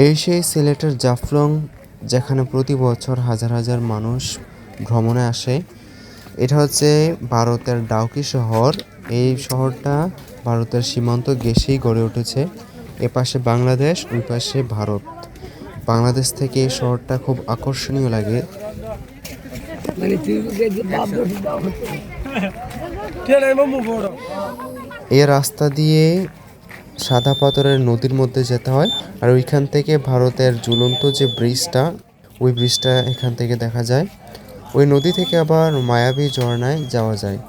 এই সেই সিলেটের জাফলং, যেখানে প্রতি বছর হাজার হাজার মানুষ ভ্রমণে আসে। এটা হচ্ছে ভারতের ডাউকি শহর। এই শহরটা ভারতের সীমান্ত ঘেঁষেই গড়ে উঠেছে। এপাশে বাংলাদেশ, ওই পাশে ভারত। বাংলাদেশ থেকে এই শহরটা খুব আকর্ষণীয় লাগে। এই রাস্তা দিয়ে সাদা পাথরের নদীর মধ্যে যেতে হয়, আর ওইখান থেকে ভারতের ঝুলন্ত যে ব্রিজটা, ওই ব্রিজটা এখান থেকে দেখা যায়। ওই নদী থেকে আবার মায়াবী ঝর্ণায় যাওয়া যায়।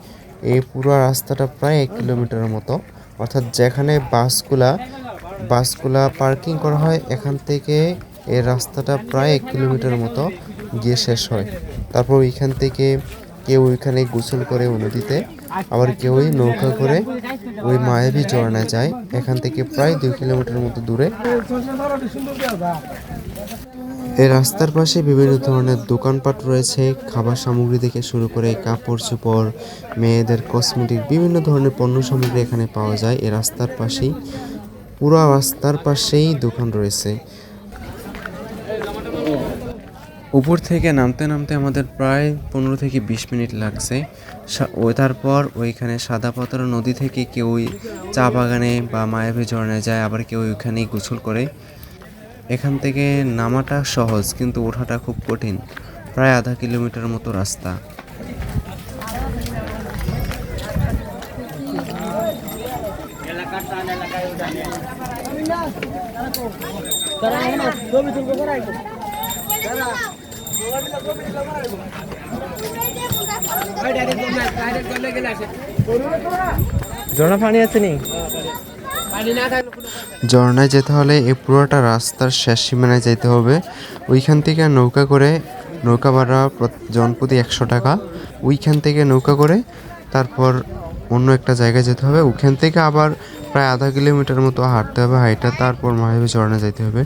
এই পুরো রাস্তাটা প্রায় 1 কিলোমিটারের মতো, অর্থাৎ যেখানে বাসগুলা পার্কিং করা হয়, এখান থেকে এই রাস্তাটা প্রায় 1 কিলোমিটারের মতো গিয়ে শেষ হয়। তারপর ওইখান থেকে কেউ ওইখানে গোসল করে ওই নদীতে, আবার কেউই নৌকা করে ওই মায়াবী ঝর্ণায় যায়। এখান থেকে প্রায় 2 কিলোমিটার মতো দূরে। এই রাস্তার পাশে বিভিন্ন ধরনের দোকানপাট রয়েছে, খাবার সামগ্রী থেকে শুরু করে কাপড় চোপড়, মেয়েদের কসমেটিক, বিভিন্ন ধরনের পণ্য সামগ্রী এখানে পাওয়া যায়। এই রাস্তার পাশেই, পুরো রাস্তার পাশেই দোকান রয়েছে। উপর থেকে নামতে নামতে আমাদের প্রায় 15 থেকে 20 মিনিট লাগছে। তারপর ওইখানে সাদা পাথর নদী থেকে কেউ চা বাগানে বা মায়াবী ঝর্ণায় যায়, আবার কেউ ওইখানেই গোসল করে। এখান থেকে নামাটা সহজ, কিন্তু ওঠাটা খুব কঠিন। প্রায় আধা কিলোমিটার মতো রাস্তা। ঝর্ণা পানি আছে নি? ঝর্ণায় যেতে হলে এই পুরোটা রাস্তার শেষ সীমানায় যেতে হবে। ওইখান থেকে নৌকা ভাড়া জনপ্রতি 100 টাকা। ওইখান থেকে নৌকা করে তারপর অন্য একটা জায়গায় যেতে হবে। ওইখান থেকে আবার প্রায় আধা কিলোমিটার মতো হাঁটতে হবে, হাইটা তারপর মায়াবী ঝর্ণা যেতে হবে।